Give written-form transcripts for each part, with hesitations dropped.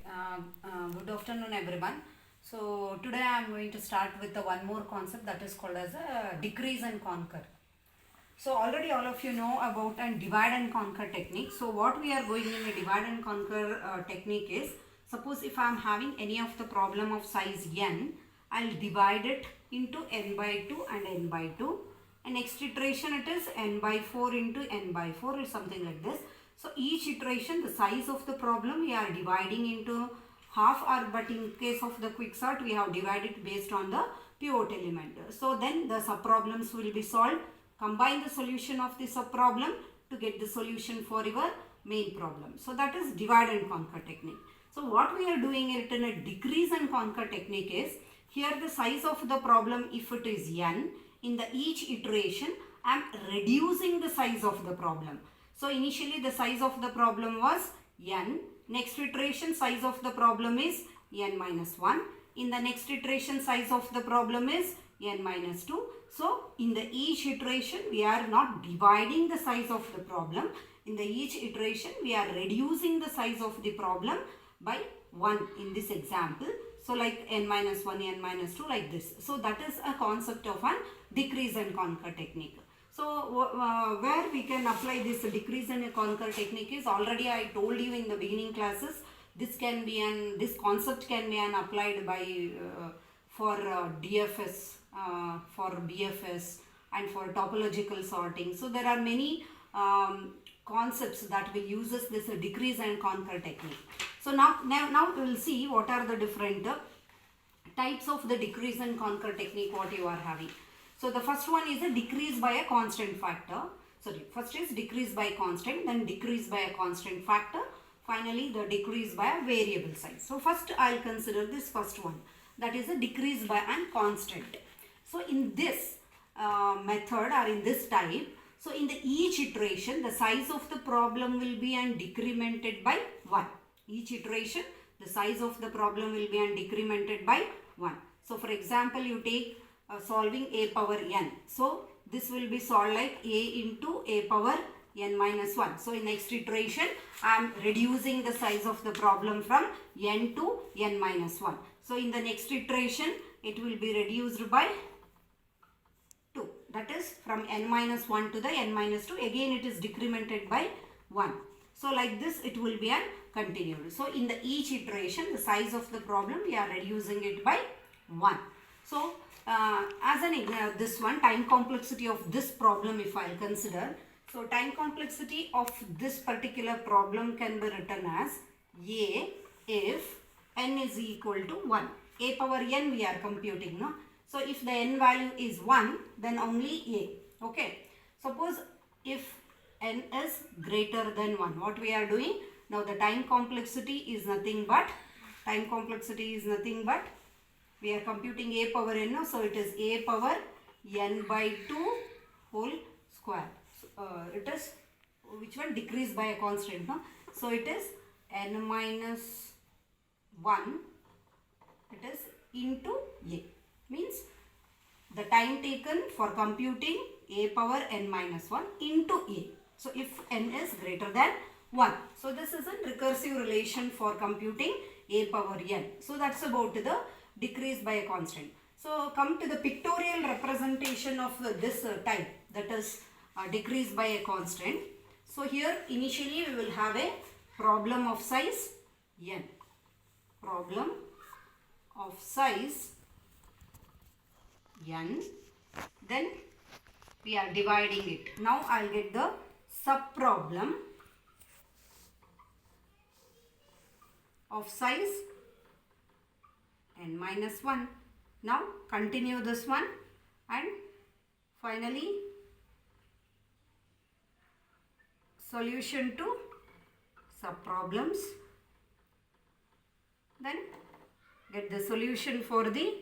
Good afternoon, everyone. So today I am going to start with the one more concept that is called as a decrease and conquer. So already all of you know about a divide and conquer technique. So what we are going in a divide and conquer technique is, suppose if I am having any of the problem of size n, I'll divide it into n by 2 and n by 2. And next iteration it is n by 4 into n by 4 or something like this. So each iteration, the size of the problem we are dividing into half, or but in case of the quicksort we have divided based on the pivot element. So then the sub problems will be solved. Combine the solution of the sub problem to get the solution for your main problem. So that is divide and conquer technique. So what we are doing it in a decrease and conquer technique is, here the size of the problem, if it is n, in the each iteration I am reducing the size of the problem. So initially the size of the problem was n. Next iteration size of the problem is n minus 1. In the next iteration size of the problem is n minus 2. So in the each iteration we are not dividing the size of the problem. In the each iteration we are reducing the size of the problem by 1 in this example. So like n minus 1, n minus 2, like this. So that is a concept of an decrease and conquer technique. So where we can apply this decrease and conquer technique is, already I told you in the beginning classes, this concept can be applied by for DFS, for BFS, and for topological sorting. So there are many concepts that will use this decrease and conquer technique. So now we will see what are the different types of the decrease and conquer technique what you are having. So the first one is a decrease by a constant factor. Sorry, first is decrease by constant, then decrease by a constant factor, finally the decrease by a variable size. So first I will consider this first one, that is a decrease by a constant. So in this method, or in this type, so in the each iteration the size of the problem will be decremented by 1. Each iteration the size of the problem will be decremented by 1. So for example, you take solving a power n. So this will be solved like a into a power n minus 1. So in next iteration I am reducing the size of the problem from n to n minus 1. So in the next iteration it will be reduced by 2. That is from n minus 1 to the n minus 2. Again it is decremented by 1. So like this it will be continued. So in the each iteration the size of the problem we are reducing it by 1. So as an example, this one, time complexity of this problem if I consider. So time complexity of this particular problem can be written as a if n is equal to 1. A power n we are computing, no? So if the n value is 1, then only a. Okay. Suppose if n is greater than 1, what we are doing? Now the time complexity is nothing but, we are computing a power n, so it is a power n by 2 whole square. So, it is, which one? Decreased by a constant, no? So it is n minus 1, it is into a, means the time taken for computing a power n minus 1 into a. So if n is greater than 1. So this is a recursive relation for computing a power n. So that's about the decrease by a constant. So come to the pictorial representation of this type, that is decrease by a constant. So here initially we will have a problem of size n. Problem of size n. Then we are dividing it. Now I will get the sub problem of size n minus 1. Now continue this one, and finally solution to sub problems. Then get the solution for the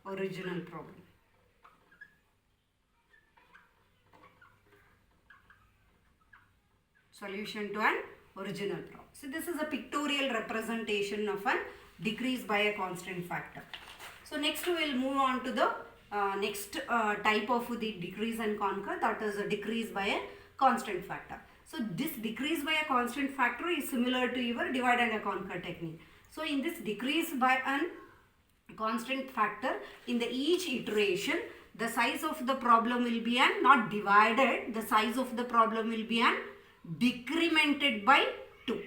original problem. Solution to an original problem. So this is a pictorial representation of a decrease by a constant factor. So next we will move on to the next type of the decrease and conquer, that is a decrease by a constant factor. So this decrease by a constant factor is similar to your divide and conquer technique. So in this decrease by an constant factor, in the each iteration, the size of the problem will be an not divided, the size of the problem will be an decremented by 2.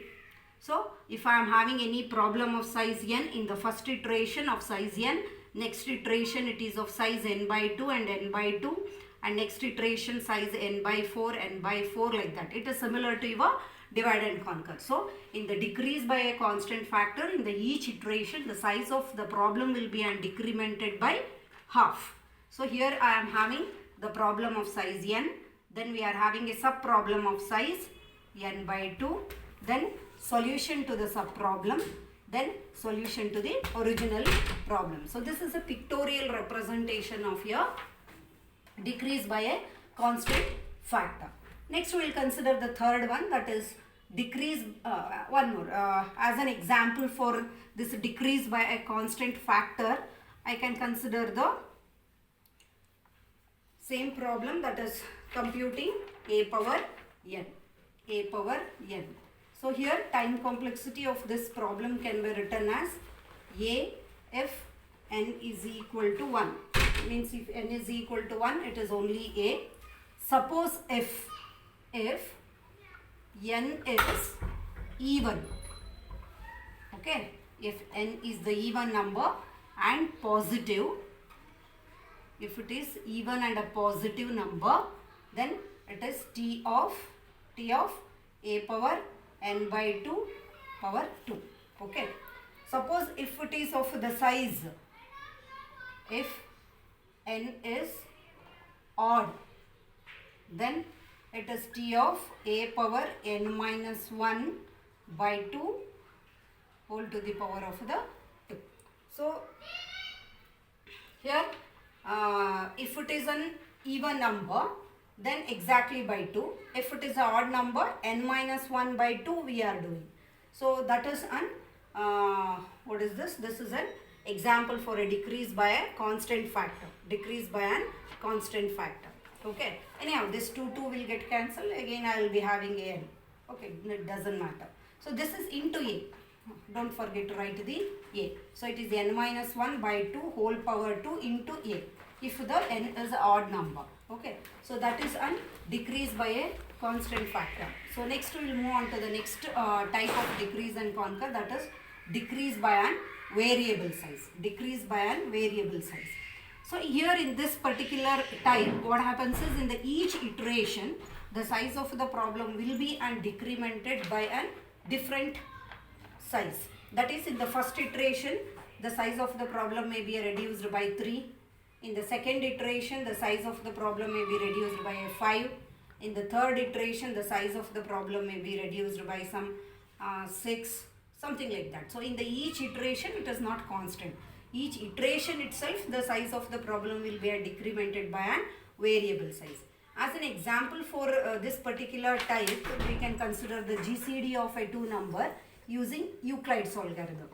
So if I am having any problem of size n in the first iteration of size n, next iteration it is of size n by 2 and n by 2, and next iteration size n by 4, n by 4, like that. It is similar to your divide and conquer. So in the decrease by a constant factor, in the each iteration the size of the problem will be decremented by half. So here I am having the problem of size n, then we are having a sub problem of size n by 2, then solution to the sub problem, then solution to the original problem. So this is a pictorial representation of your decrease by a constant factor. Next we will consider the third one, that is decrease, one more. As an example for this decrease by a constant factor, I can consider the same problem, that is computing a power n. A power n. So here time complexity of this problem can be written as a if n is equal to 1. Means if n is equal to 1, it is only a. Suppose if n is even, okay, if n is the even number and positive, if it is even and a positive number, then it is t of a power n by 2 power 2. Okay. Suppose if it is of the size, if n is odd, then it is t of a power n minus 1 by 2 whole to the power of the 2. So here if it is an even number, then exactly by 2. If it is an odd number, n minus 1 by 2 we are doing. So that is an what is this? This is an example for a decrease by a constant factor. Decrease by an constant factor. Okay. Anyhow, this 2 will get cancelled. Again I will be having a n. Okay, it doesn't matter. So this is into a. Don't forget to write the a. So it is n minus 1 by 2 whole power 2 into a, if the n is an odd number. Okay. So that is a decrease by a constant factor. So next we will move on to the next type of decrease and conquer, that is decrease by an variable size. Decrease by an variable size. So here in this particular type, what happens is in the each iteration, the size of the problem will be decremented by a different size. That is, in the first iteration, the size of the problem may be reduced by 3. In the second iteration, the size of the problem may be reduced by 5. In the third iteration, the size of the problem may be reduced by some 6, something like that. So in the each iteration, it is not constant. Each iteration itself, the size of the problem will be decremented by a variable size. As an example for this particular type, we can consider the GCD of a 2 number using Euclid's algorithm.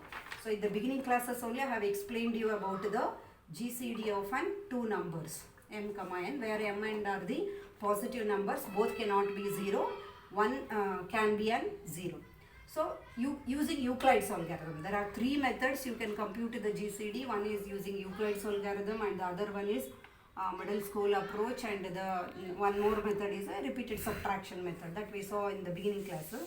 So in the beginning classes only I have explained you about the GCD of an 2 numbers, m comma n, where m and are the positive numbers, both cannot be 0, one can be an 0. So using Euclid's algorithm, there are 3 methods you can compute the GCD. One is using Euclid's algorithm and the other one is middle school approach, and the one more method is a repeated subtraction method that we saw in the beginning classes.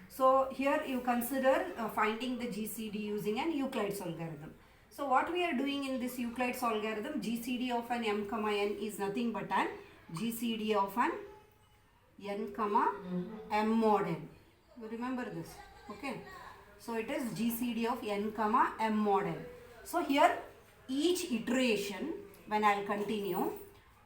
So here you consider finding the GCD using an Euclid's algorithm. So what we are doing in this Euclid's algorithm, GCD of an m comma n is nothing but an GCD of an n comma m mod n. You remember this? Okay. So it is GCD of n comma m mod n. So here each iteration, when I will continue,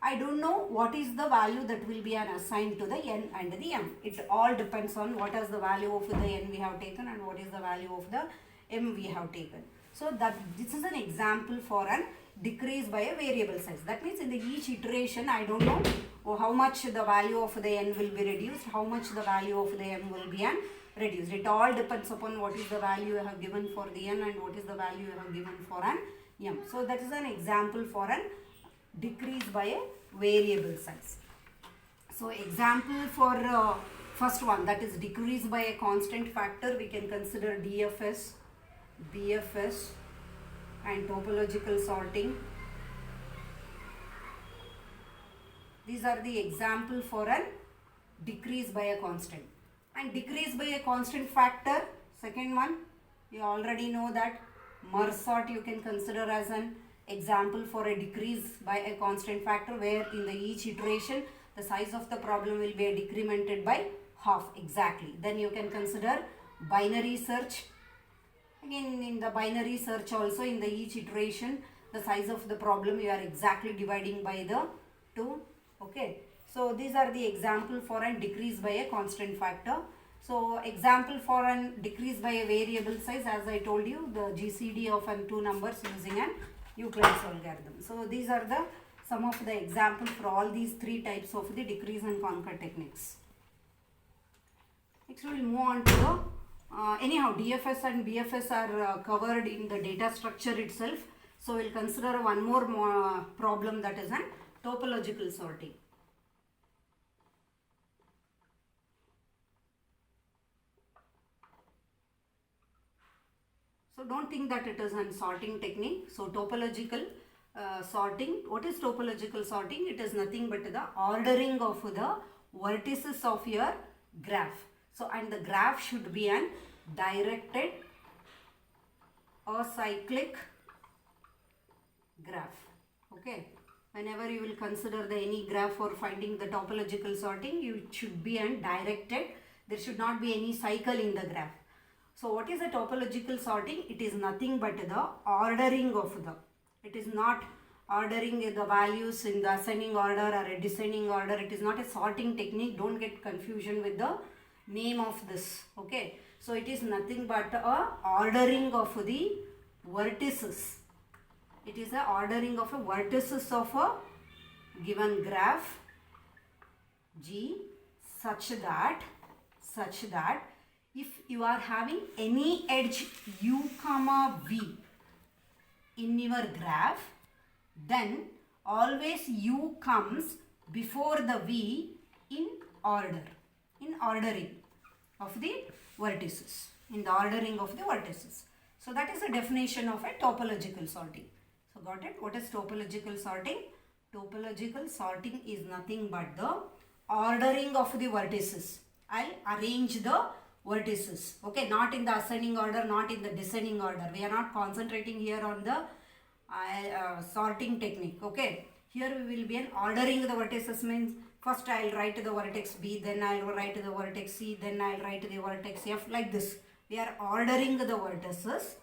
I don't know what is the value that will be assigned to the n and the m. It all depends on what is the value of the n we have taken and what is the value of the m we have taken. So that this is an example for an decrease by a variable size. That means in the each iteration I don't know how much the value of the n will be reduced, how much the value of the m will be reduced. It all depends upon what is the value you have given for the n and what is the value you have given for an m. So that is an example for an decrease by a variable size. So example for first one, that is decrease by a constant factor, we can consider DFS. BFS and topological sorting. These are the example for an decrease by a constant. And decrease by a constant factor, second one, you already know that merge sort you can consider as an example for a decrease by a constant factor, where in the each iteration the size of the problem will be decremented by half exactly. Then you can consider binary search. Again, in the binary search also, in the each iteration the size of the problem you are exactly dividing by the 2. Okay, so these are the example for an decrease by a constant factor. So example for an decrease by a variable size, as I told you, the GCD of an 2 numbers using an Euclid's algorithm. So these are the some of the examples for all these 3 types of the decrease and conquer techniques. Next we will move on to the anyhow DFS and BFS are covered in the data structure itself. So we will consider one more problem, that is an topological sorting. So don't think that it is a sorting technique. So topological sorting, what is topological sorting? It is nothing but the ordering of the vertices of your graph. So and the graph should be an directed acyclic graph. Okay, whenever you will consider the any graph for finding the topological sorting, you should be an directed, there should not be any cycle in the graph. So what is a topological sorting? It is nothing but the ordering of the, it is not ordering the values in the ascending order or a descending order. It is not a sorting technique. Don't get confusion with the name of this. Okay, so it is nothing but a ordering of the vertices. It is a ordering of a vertices of a given graph G such that if you are having any edge u comma v in your graph, then always u comes before the v in order, in ordering of the vertices, in the ordering of the vertices. So that is the definition of a topological sorting. So got it? What is topological sorting? Topological sorting is nothing but the ordering of the vertices. I'll arrange the vertices. Okay, not in the ascending order, not in the descending order. We are not concentrating here on the sorting technique. Okay, here we will be an ordering the vertices, means first I'll write the vertex B, then I'll write the vertex C, then I'll write the vertex F, like this. We are ordering the vertices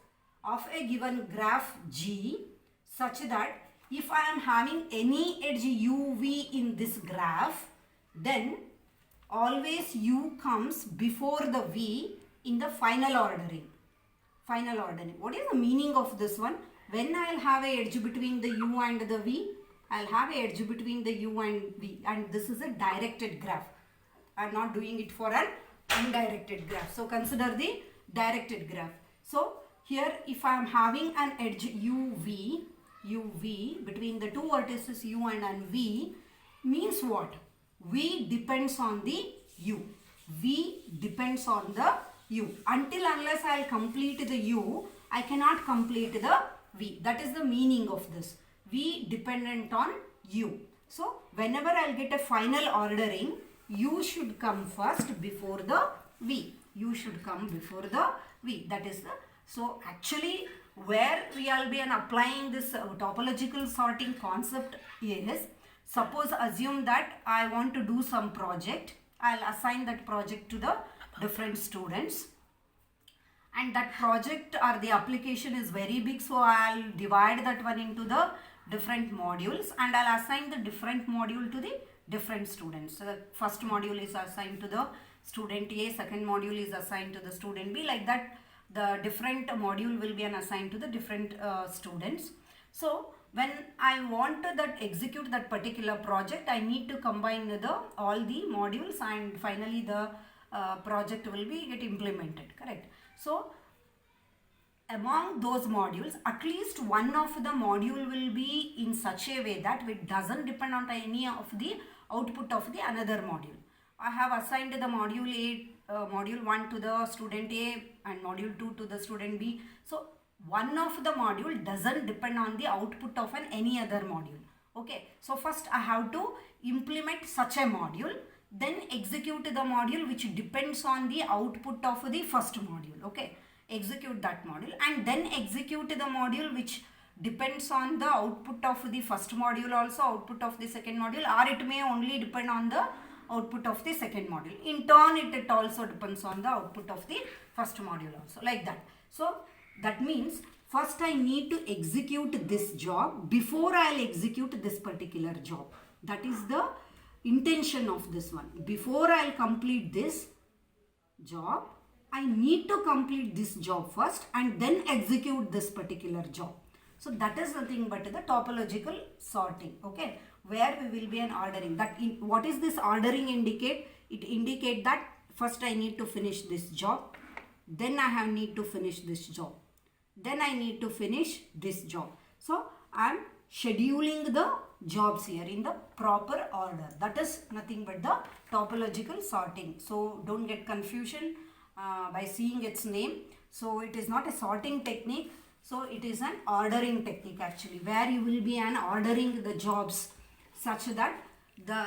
of a given graph G such that if I am having any edge UV in this graph, then always U comes before the V in the final ordering. Final ordering. What is the meaning of this one? When I will have a edge between the U and the V, I will have a edge between the U and V, and this is a directed graph. I am not doing it for an undirected graph. So consider the directed graph. So here if I am having an edge UV between the two vertices U and V, means what? V depends on the U. V depends on the U. Until unless I will complete the U, I cannot complete the V. That is the meaning of this. V dependent on U. So whenever I will get a final ordering, U should come first before the V. U should come before the V. That is the, so actually where we will be applying this topological sorting concept is, suppose assume that I want to do some project. I will assign that project to the different students, and that project or the application is very big, so I will divide that one into the different modules and I will assign the different module to the different students. So the first module is assigned to the student A, second module is assigned to the student B, like that the different module will be assigned to the different students. So when I want to execute that particular project, I need to combine all the modules, and finally the project will be get implemented, correct? So among those modules, at least one of the module will be in such a way that it doesn't depend on any of the output of the another module. I have assigned the module module 1 to the student A and module 2 to the student B. So one of the module doesn't depend on the output of any other module. Okay, so first I have to implement such a module, then execute the module which depends on the output of the first module. Okay, execute that module and then execute the module which depends on the output of the first module, also output of the second module, or it may only depend on the output of the second module. In turn, it also depends on the output of the first module also, like that. So that means first I need to execute this job before I'll execute this particular job. That is the intention of this one. Before I'll complete this job, I need to complete this job first and then execute this particular job. So that is nothing but the topological sorting, okay, where we will be an ordering. What is this ordering indicate? It indicate that first I need to finish this job, then I need to finish this job, then I need to finish this job. So I am scheduling the jobs here in the proper order. That is nothing but the topological sorting. So don't get confusion by seeing its name. So it is not a sorting technique. So it is an ordering technique actually, where you will be ordering the jobs such that the